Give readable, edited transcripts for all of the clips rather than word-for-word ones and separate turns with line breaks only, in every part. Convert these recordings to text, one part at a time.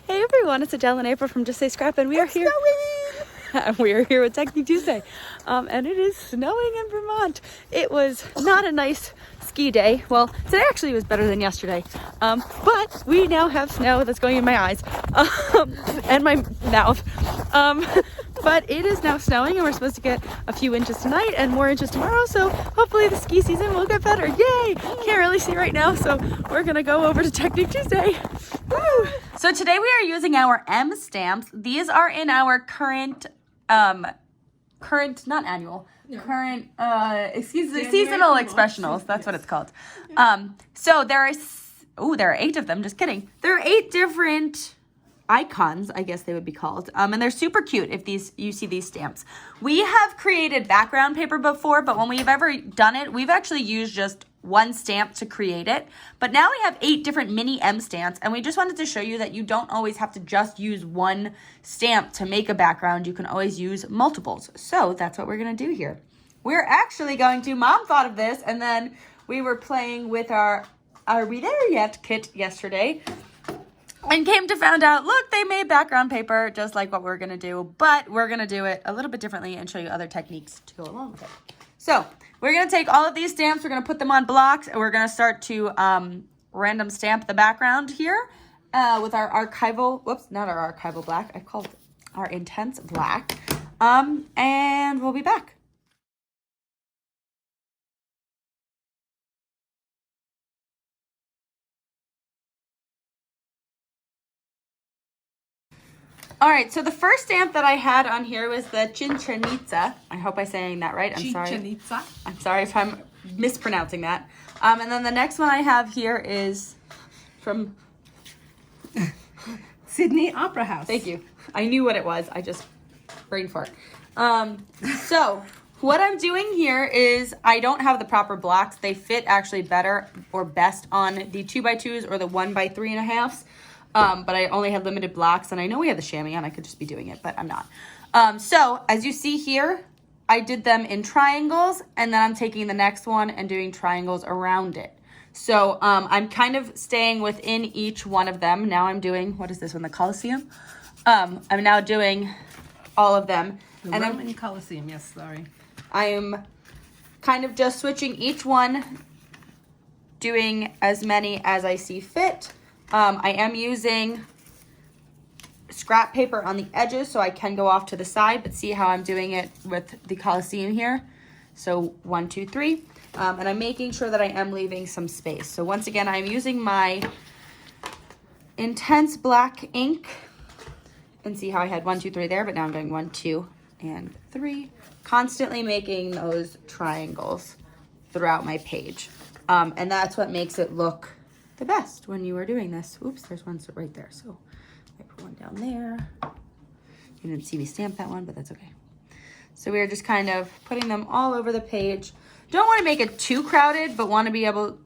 Hey everyone, it's Adele and April from Just Say Scrap, and we are here. We are here with Technique Tuesday, and it is snowing in Vermont. It was not a nice ski day. Well, today actually was better than yesterday, but we now have snow that's going in my eyes and my mouth. But it is now snowing, and we're supposed to get a few inches tonight and more inches tomorrow. So hopefully the ski season will get better. Yay! Can't really see right now, so we're gonna go over to Technique Tuesday. Woo! So today we are using our M stamps. These are in our current, not annual, current, seasonal expressionals. That's what it's called. So there are 8 of them. Just kidding. There are 8 different icons, I guess they would be called, and they're super cute if you see these stamps. We have created background paper before, but when we've ever done it, we've actually used just one stamp to create it. But now we have 8 different mini M stamps, and we just wanted to show you that you don't always have to just use one stamp to make a background. You can always use multiples. So that's what we're gonna do here. We're actually going to, Mom thought of this, and then we were playing with our Are We There Yet kit yesterday, and came to find out, look, they made background paper just like what we're going to do, but we're going to do it a little bit differently and show you other techniques to go along with it. So we're going to take all of these stamps, we're going to put them on blocks, and we're going to start to random stamp the background here with our archival, not our archival black, I called it our intense black, and we'll be back. All right, so the first stamp that I had on here was the Chichen Itza. I hope I'm saying that right. I'm sorry.
Chichen Itza.
I'm sorry if I'm mispronouncing that. And then the next one I have here is from
Sydney Opera House.
Thank you. I knew what it was. I just brain fart. So what I'm doing here is I don't have the proper blocks. They fit actually better or best on the 2x2s or the 1x3.5s. But I only had limited blocks, and I know we have the chamois on. I could just be doing it, but I'm not. So as you see here, I did them in triangles, and then I'm taking the next one and doing triangles around it. So I'm kind of staying within each one of them. Now I'm doing, what is this one, the Colosseum? I'm now doing all of them.
The Roman Colosseum, yes, sorry.
I am kind of just switching each one, doing as many as I see fit. I am using scrap paper on the edges so I can go off to the side, but see how I'm doing it with the Colosseum here. So 1, 2, 3. And I'm making sure that I am leaving some space. So once again, I'm using my intense black ink, and see how I had 1, 2, 3 there, but now I'm doing 1, 2, and 3, constantly making those triangles throughout my page. And that's what makes it look the best when you are doing this. Oops, there's one right there. So I put one down there. You didn't see me stamp that one, but that's okay. So we're just kind of putting them all over the page. Don't want to make it too crowded, but want to be able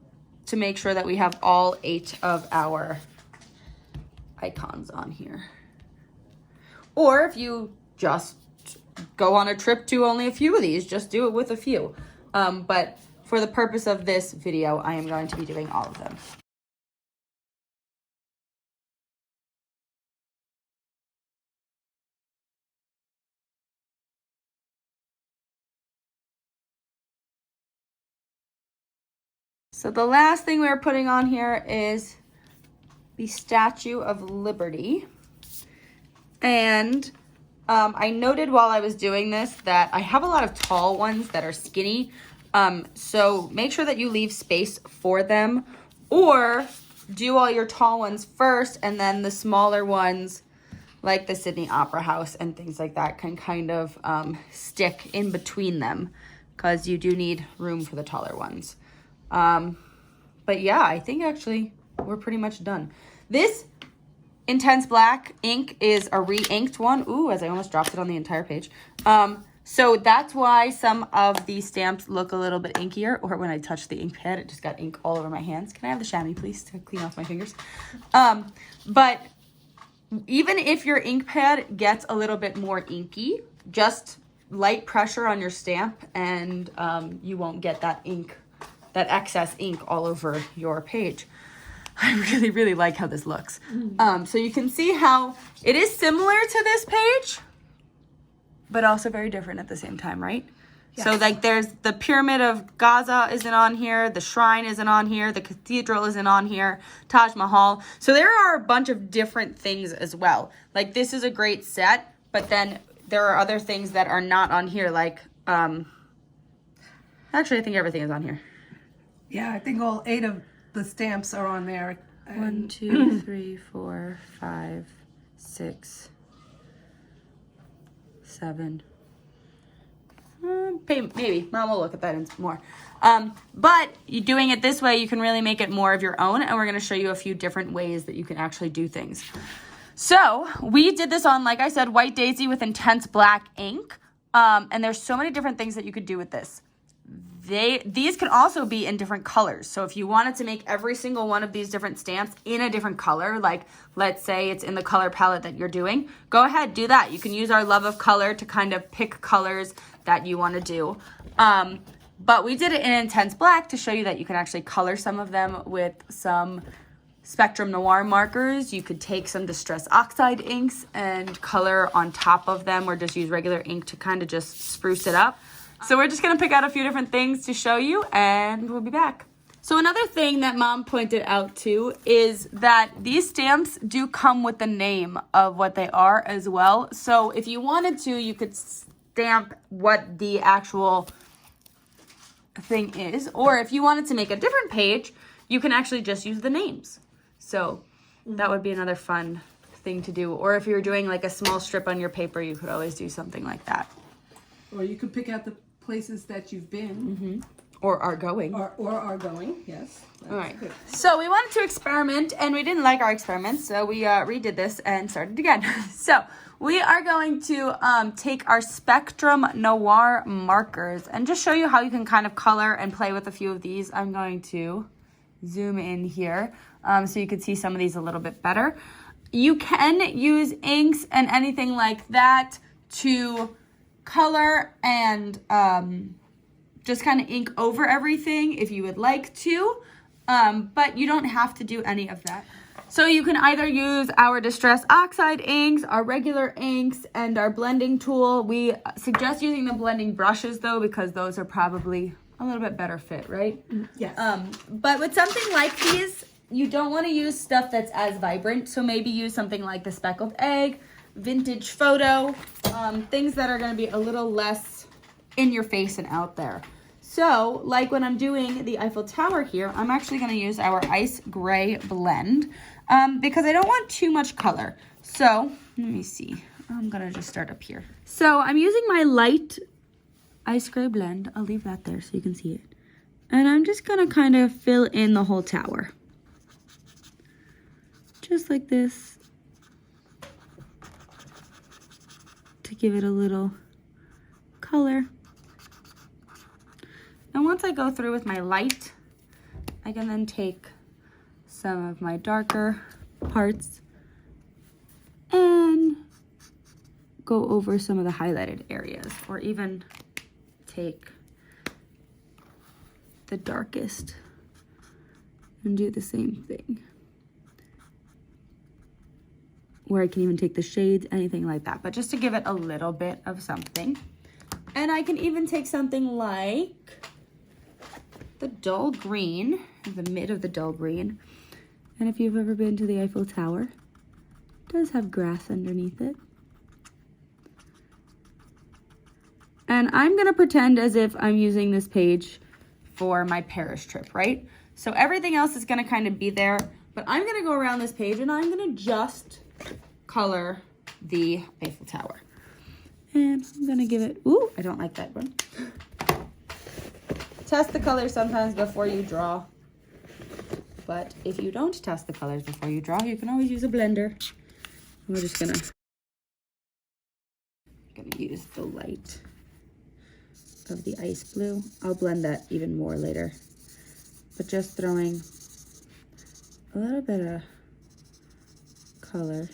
to make sure that we have all 8 of our icons on here. Or if you just go on a trip to only a few of these, just do it with a few. But for the purpose of this video, I am going to be doing all of them. So the last thing we're putting on here is the Statue of Liberty. And I noted while I was doing this that I have a lot of tall ones that are skinny. So make sure that you leave space for them, or do all your tall ones first, and then the smaller ones like the Sydney Opera House and things like that can kind of stick in between them, because you do need room for the taller ones. But yeah, I think actually we're pretty much done. This intense black ink is a re-inked one. Ooh, as I almost dropped it on the entire page. So that's why some of these stamps look a little bit inkier, or when I touched the ink pad, it just got ink all over my hands. Can I have the chamois, please, to clean off my fingers? But even if your ink pad gets a little bit more inky, just light pressure on your stamp and you won't get that ink, that excess ink all over your page. I really, really like how this looks. So you can see how it is similar to this page, but also very different at the same time, right? Yes. So like there's the Pyramid of Gaza isn't on here, the shrine isn't on here, the cathedral isn't on here, Taj Mahal. So there are a bunch of different things as well. Like this is a great set, but then there are other things that are not on here, like, actually I think everything is on here.
Yeah, I think all 8 of the stamps are on there.
1, 2, 3, 4, 5, 6, 7. Maybe. Mom will look at that more. But you doing it this way, you can really make it more of your own. And we're going to show you a few different ways that you can actually do things. So we did this on, like I said, white daisy with intense black ink. And there's so many different things that you could do with this. These can also be in different colors. So if you wanted to make every single one of these different stamps in a different color, like let's say it's in the color palette that you're doing, go ahead, do that. You can use our love of color to kind of pick colors that you want to do. But we did it in intense black to show you that you can actually color some of them with some Spectrum Noir markers. You could take some Distress Oxide inks and color on top of them, or just use regular ink to kind of just spruce it up. So we're just going to pick out a few different things to show you, and we'll be back. So another thing that Mom pointed out too is that these stamps do come with the name of what they are as well. So if you wanted to, you could stamp what the actual thing is, or if you wanted to make a different page, you can actually just use the names. So that would be another fun thing to do. Or if you're doing like a small strip on your paper, you could always do something like that.
Or you could pick out the places that you've been.
Or are going.
Or are going, yes.
All right. Good. So we wanted to experiment, and we didn't like our experiments, so we redid this and started again. So we are going to take our Spectrum Noir markers and just show you how you can kind of color and play with a few of these. I'm going to zoom in here so you can see some of these a little bit better. You can use inks and anything like that to color and just kind of ink over everything if you would like to, but you don't have to do any of that. So you can either use our Distress Oxide inks, our regular inks, and our blending tool. We suggest using the blending brushes though, because those are probably a little bit better fit, right?
Yes.
But with something like these, you don't want to use stuff that's as vibrant, so maybe use something like the Speckled Egg, Vintage Photo, things that are going to be a little less in your face and out there. So, like when I'm doing the Eiffel Tower here, I'm actually going to use our Ice Gray blend because I don't want too much color. So, let me see. I'm going to just start up here. So, I'm using my light Ice Gray blend. I'll leave that there so you can see it. And I'm just going to kind of fill in the whole tower. Just like this. To give it a little color. And once I go through with my light, I can then take some of my darker parts and go over some of the highlighted areas, or even take the darkest and do the same thing. Or I can even take the shades, anything like that, but just to give it a little bit of something. And I can even take something like the dull green, the mid of the dull green. And if you've ever been to the Eiffel Tower, it does have grass underneath it. And I'm gonna pretend as if I'm using this page for my Paris trip, right? So everything else is gonna kind of be there, but I'm gonna go around this page and I'm gonna just color the Eiffel Tower. And I'm gonna give it, ooh, I don't like that one. Test the colors sometimes before you draw. But if you don't test the colors before you draw, you can always use a blender. We're just gonna use the light of the ice blue. I'll blend that even more later. But just throwing a little bit of color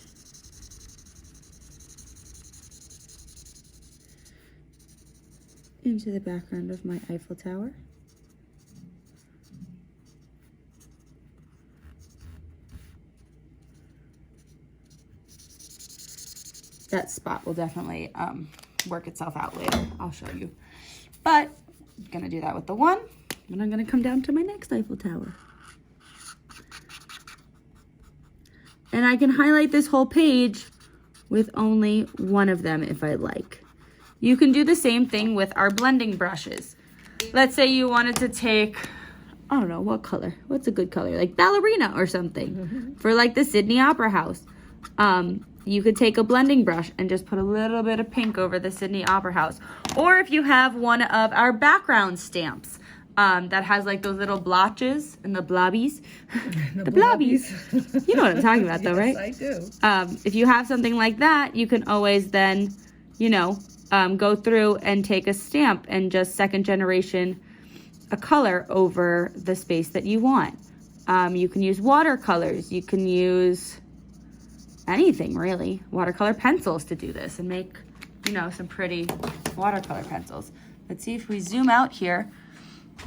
into the background of my Eiffel Tower. that spot will definitely work itself out later. I'll show you. But I'm gonna do that with the one, and I'm gonna come down to my next Eiffel Tower. And I can highlight this whole page with only one of them if I like. You can do the same thing with our blending brushes. Let's say you wanted to take, I don't know, what color? What's a good color? Like ballerina or something for like the Sydney Opera House. You could take a blending brush and just put a little bit of pink over the Sydney Opera House. Or if you have one of our background stamps that has like those little blotches and the blobbies. The blobbies. You know what I'm talking about though, right?
Yes, I do.
If you have something like that, you can always then, you know, go through and take a stamp and just second generation a color over the space that you want. You can use watercolors. You can use anything really. Watercolor pencils to do this and make, you know, some pretty watercolor pencils. Let's see if we zoom out here.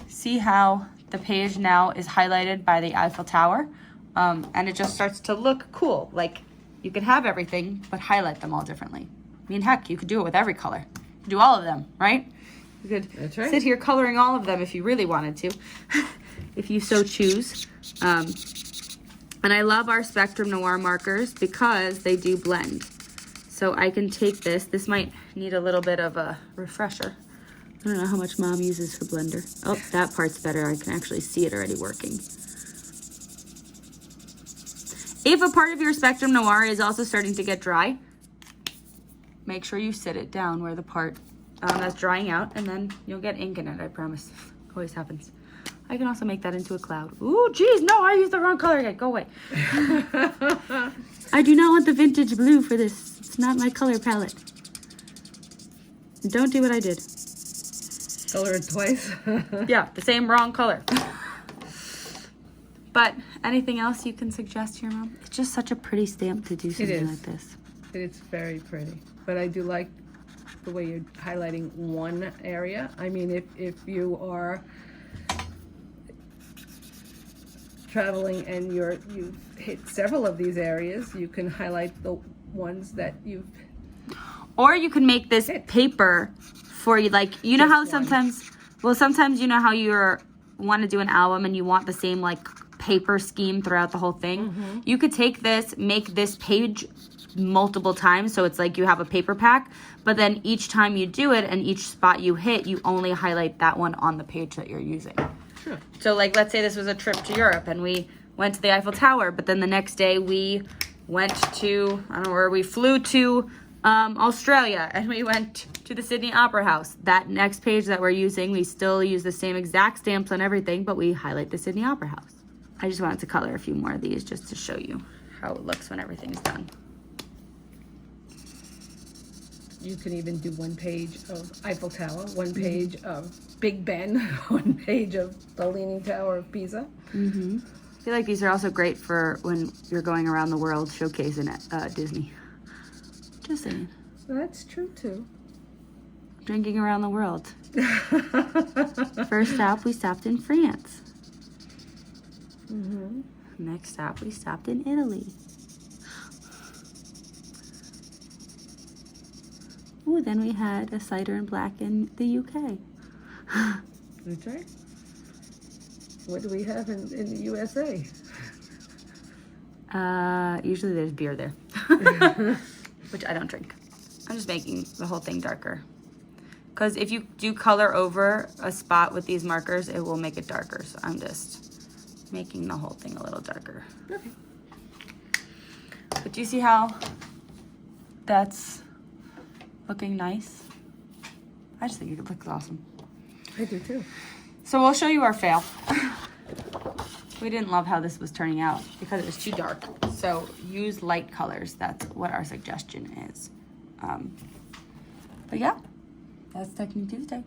See how the page now is highlighted by the Eiffel Tower. And it just starts to look cool. Like you could have everything, but highlight them all differently. I mean, heck, you could do it with every color. You could do all of them, right? You could sit here coloring all of them if you really wanted to, if you so choose. And I love our Spectrum Noir markers because they do blend. So I can take this. This might need a little bit of a refresher. I don't know how much Mom uses for blender. Oh, that part's better. I can actually see it already working. If a part of your Spectrum Noir is also starting to get dry, make sure you sit it down where the part that's drying out, and then you'll get ink in it, I promise. Always happens. I can also make that into a cloud. Ooh, geez, no, I used the wrong color again. Go away. I do not want the vintage blue for this. It's not my color palette. Don't do what I did.
Color it twice.
Yeah, the same wrong color. But anything else you can suggest here, Mom? It's just such a pretty stamp to do something like this.
It's very pretty. But I do like the way you're highlighting one area. I mean, if you are traveling and you've hit several of these areas, you can highlight the ones that you've...
Or you can make this paper for you, like, you know how sometimes, well, sometimes you know how you want to do an album and you want the same, like, paper scheme throughout the whole thing? You could take this, make this page multiple times, so it's like you have a paper pack, but then each time you do it and each spot you hit, you only highlight that one on the page that you're using. Sure. So, like, let's say this was a trip to Europe and we went to the Eiffel Tower, but then the next day we went to, I don't know where, we flew to Australia, and we went to the Sydney Opera House. That next page that we're using, we still use the same exact stamps and everything, but we highlight the Sydney Opera House. I just wanted to color a few more of these just to show you how it looks when everything's done.
You can even do one page of Eiffel Tower, one page of Big Ben, one page of the Leaning Tower of Pisa.
I feel like these are also great for when you're going around the world showcasing at Disney. Just saying.
That's true too.
Drinking around the world. First stop, we stopped in France. Next stop, we stopped in Italy. Ooh, then we had a cider and black in the UK.
That's right. What do we have in the USA?
Usually there's beer there. Which I don't drink. I'm just making the whole thing darker. Because if you do color over a spot with these markers, it will make it darker. So I'm just making the whole thing a little darker.
Okay.
But do you see how that's looking nice? I just think it looks awesome.
I do too.
So we'll show you our fail. We didn't love how this was turning out because it was too dark. So use light colors. That's what our suggestion is. But yeah, that's Technique Tuesday.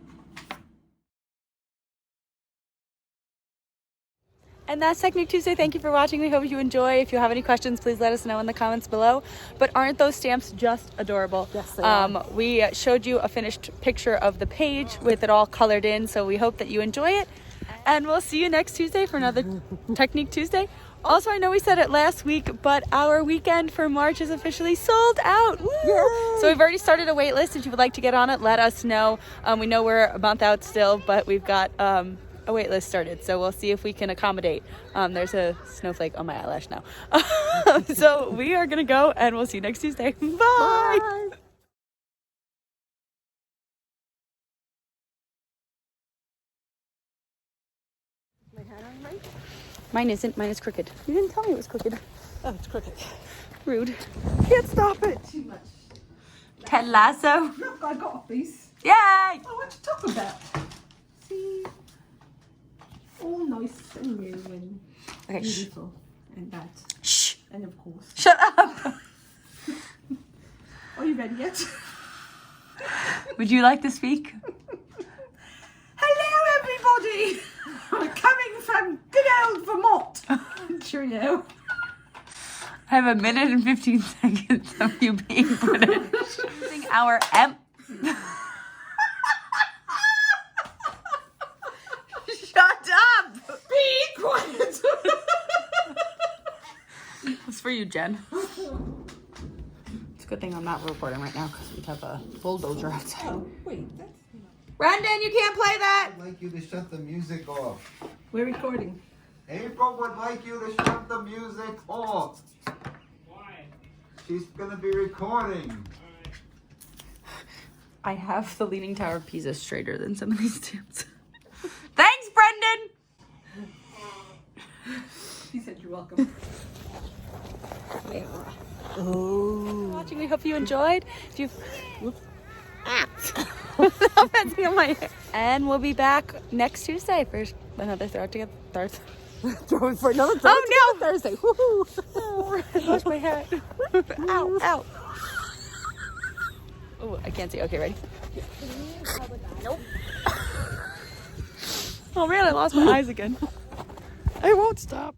And that's Technique Tuesday. Thank you for watching. We hope you enjoy. If you have any questions, please let us know in the comments below. But aren't those stamps just adorable? Yes, they are. We showed you a finished picture of the page with it all colored in. So we hope that you enjoy it. And we'll see you next Tuesday for another Technique Tuesday. Also, I know we said it last week, but our weekend for March is officially sold out. Woo! So we've already started a wait list. If you would like to get on it, let us know. We know we're a month out still, but we've got a wait list started. So we'll see if we can accommodate. There's a snowflake on my eyelash now. So we are going to go, and we'll see you next Tuesday. Bye!
Bye. My hat on right?
Mine isn't. Mine is crooked. You didn't tell me it was crooked.
Oh, it's crooked.
Rude.
Can't stop it. Too much.
Ted Lasso.
Look, I got a piece.
Yay!
Oh, what you talking about? See? All nice and new and
Okay, shh.
beautiful. And that.
Shh.
And of course.
Shut up.
Are you ready yet?
Would you like to speak?
Hello, everybody! I'm coming from good old Vermont. Cheerio.
I have a minute and 15 seconds of you being British. Using our Shut up!
Be quiet!
It's for you, Jen. It's a good thing I'm not recording right now because we have a bulldozer outside.
Oh, wait, that's...
Brendan, you can't play that!
I'd like you to shut the music off.
We're recording.
April would like you to shut the music off.
Why?
She's gonna be recording.
I have the Leaning Tower of Pisa straighter than some of these stamps. Thanks, Brendan!
He said you're welcome.
Watching, we hope you enjoyed. If you've... on my hair. And we'll be back next Tuesday for another Throw It Together Thursday.
Throwing for another
Oh no!
Thursday. Woohoo!
Oh, I lost my hat. Ow, ow. Oh, I can't see. Okay, ready? Nope. Oh man, I lost my eyes again.
I won't stop.